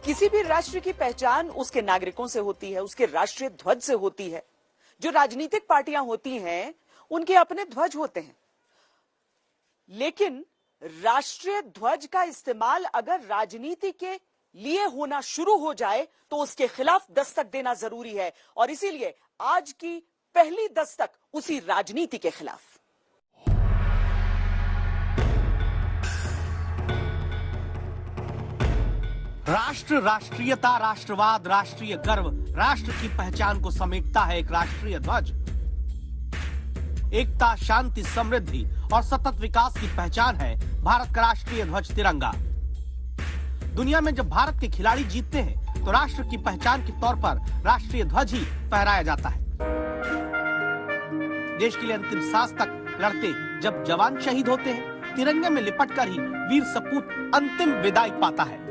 किसी भी राष्ट्र की पहचान उसके नागरिकों से होती है, उसके राष्ट्रीय ध्वज से होती है। जो राजनीतिक पार्टियां होती हैं उनके अपने ध्वज होते हैं, लेकिन राष्ट्रीय ध्वज का इस्तेमाल अगर राजनीति के लिए होना शुरू हो जाए तो उसके खिलाफ दस्तक देना जरूरी है, और इसीलिए आज की पहली दस्तक उसी राजनीति के खिलाफ। राष्ट्र, राष्ट्रीयता, राष्ट्रवाद, राष्ट्रीय गर्व, राष्ट्र की पहचान को समेटता है एक राष्ट्रीय ध्वज। एकता, शांति, समृद्धि और सतत विकास की पहचान है भारत का राष्ट्रीय ध्वज तिरंगा। दुनिया में जब भारत के खिलाड़ी जीतते हैं तो राष्ट्र की पहचान के तौर पर राष्ट्रीय ध्वज ही फहराया जाता है। देश के लिए अंतिम सांस तक लड़ते जब जवान शहीद होते हैं, तिरंगे में लिपटकर ही वीर सपूत अंतिम विदाई पाता है।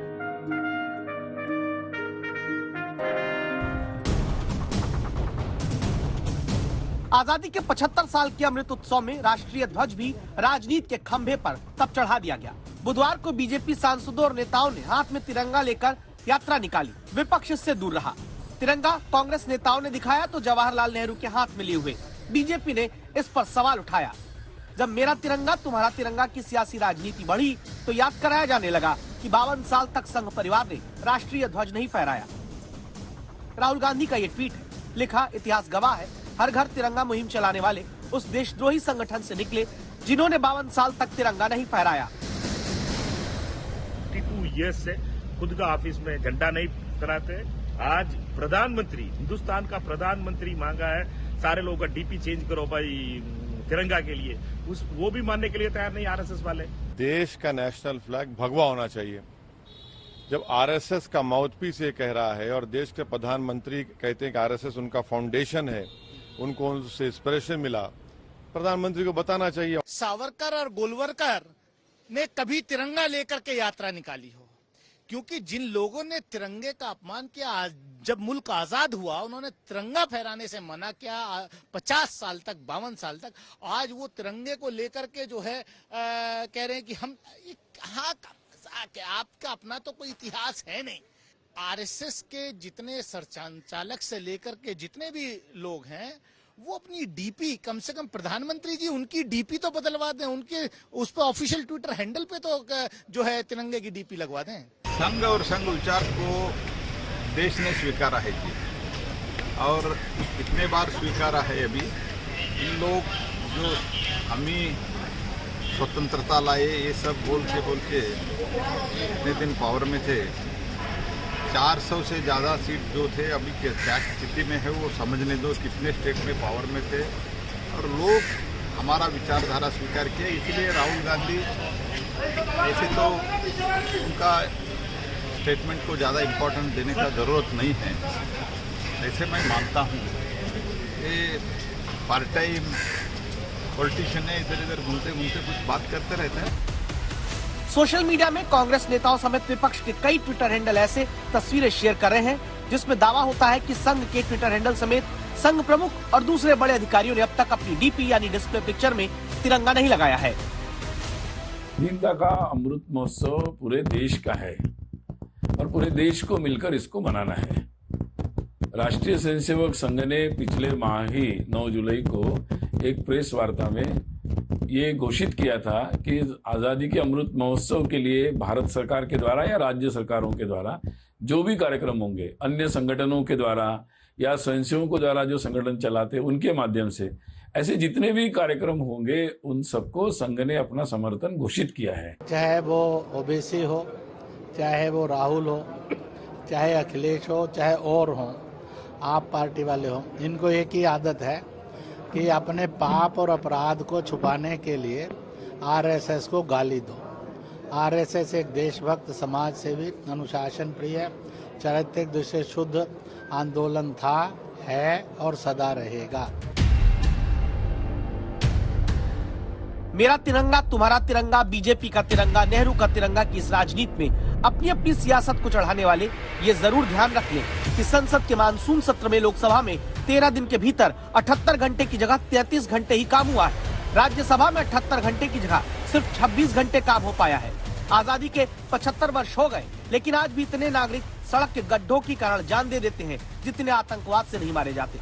आजादी के 75 साल के अमृत उत्सव में राष्ट्रीय ध्वज भी राजनीति के खंभे पर तब चढ़ा दिया गया। बुधवार को बीजेपी सांसदों और नेताओं ने हाथ में तिरंगा लेकर यात्रा निकाली। विपक्ष इससे दूर रहा। तिरंगा कांग्रेस नेताओं ने दिखाया तो जवाहरलाल नेहरू के हाथ में लिए हुए बीजेपी ने इस पर सवाल उठाया। जब मेरा तिरंगा तुम्हारा तिरंगा की सियासी राजनीति बढ़ी तो याद कराया जाने लगा कि 52 साल तक संघ परिवार ने राष्ट्रीय ध्वज नहीं फहराया। राहुल गांधी का ये ट्वीट है, लिखा इतिहास गवाह है, हर घर तिरंगा मुहिम चलाने वाले उस देशद्रोही संगठन से निकले जिन्होंने 52 साल तक तिरंगा नहीं फहराया। 52 ईयर्स से खुद का ऑफिस में झंडा नहीं फहराते। आज प्रधानमंत्री, हिंदुस्तान का प्रधानमंत्री मांगा है सारे लोगों का डीपी चेंज करो भाई तिरंगा के लिए, वो भी मानने के लिए तैयार नहीं आरएसएस वाले। देश का नेशनल फ्लैग भगवा होना चाहिए। जब आरएसएस का माउथपीस ये कह रहा है और देश के प्रधानमंत्री कहते हैं कि आरएसएस उनका फाउंडेशन है, उनको उनसे इंस्पिरेशन मिला, प्रधानमंत्री को बताना चाहिए। सावरकर और गोलवरकर ने कभी तिरंगा लेकर के यात्रा निकाली हो, क्योंकि जिन लोगों ने तिरंगे का अपमान किया, जब मुल्क आजाद हुआ उन्होंने तिरंगा फहराने से मना किया 50 साल तक, 52 साल तक। आज वो तिरंगे को लेकर के जो है कह रहे हैं कि हम आपका अपना तो कोई इतिहास है नहीं। आरएसएस के जितने संचालक से लेकर के जितने भी लोग हैं वो अपनी डीपी, कम से कम प्रधानमंत्री जी उनकी डीपी तो बदलवा दें, उनके उस पर ऑफिशियल ट्विटर हैंडल पे तो जो है तिरंगे की डीपी लगवा दें। संघ और संघ विचार को देश ने स्वीकारा है जी, और इतने बार स्वीकारा है अभी। इन लोग जो हमें स्वतंत्रता लाए ये सब बोल के इतने दिन पावर में थे, 400 से ज़्यादा सीट जो थे अभी क्या स्थिति में है वो समझने दो, कितने स्टेट में पावर में थे और लोग हमारा विचारधारा स्वीकार किया। इसलिए राहुल गांधी ऐसे तो उनका स्टेटमेंट को ज़्यादा इम्पोर्टेंस देने का ज़रूरत नहीं है, ऐसे मैं मानता हूँ। ये पार्ट टाइम पॉलिटिशियन है, इधर इधर घूमते कुछ बात करते रहते हैं। सोशल मीडिया में कांग्रेस नेताओं समेत विपक्ष के कई ट्विटर हैंडल ऐसे तस्वीरें शेयर कर रहे हैं जिसमें दावा होता है कि संघ के ट्विटर हैंडल समेत संघ प्रमुख और दूसरे बड़े अधिकारियों ने अब तक अपनी डीपी यानी डिस्प्ले पिक्चर में तिरंगा नहीं लगाया है। स्वाधीनता का अमृत महोत्सव पूरे देश का है और पूरे देश को मिलकर इसको मनाना है। राष्ट्रीय स्वयंसेवक संघ ने पिछले माह ही 9 जुलाई को एक प्रेस वार्ता में ये घोषित किया था कि आजादी के अमृत महोत्सव के लिए भारत सरकार के द्वारा या राज्य सरकारों के द्वारा जो भी कार्यक्रम होंगे, अन्य संगठनों के द्वारा या स्वयंसेवकों द्वारा जो संगठन चलाते उनके माध्यम से ऐसे जितने भी कार्यक्रम होंगे उन सबको संघ ने अपना समर्थन घोषित किया है। चाहे वो ओबीसी हो, चाहे वो राहुल हो, चाहे अखिलेश हो, चाहे और हो, आप पार्टी वाले हो, इनको एक ही आदत है कि अपने पाप और अपराध को छुपाने के लिए आरएसएस को गाली दो। आरएसएस एक देशभक्त, समाज सेवी, अनुशासन प्रिय, चारित्रिक दृष्टि से शुद्ध आंदोलन था, है और सदा रहेगा। मेरा तिरंगा तुम्हारा तिरंगा, बीजेपी का तिरंगा, नेहरू का तिरंगा की इस राजनीति में अपनी अपनी सियासत को चढ़ाने वाले ये जरूर ध्यान रख लें कि संसद के मानसून सत्र में लोकसभा में 13 दिन के भीतर 78 घंटे की जगह 33 घंटे ही काम हुआ है। राज्यसभा में 78 घंटे की जगह सिर्फ 26 घंटे काम हो पाया है। आजादी के 75 वर्ष हो गए लेकिन आज भी इतने नागरिक सड़क के गड्ढों के कारण जान दे देते हैं जितने आतंकवाद से नहीं मारे जाते।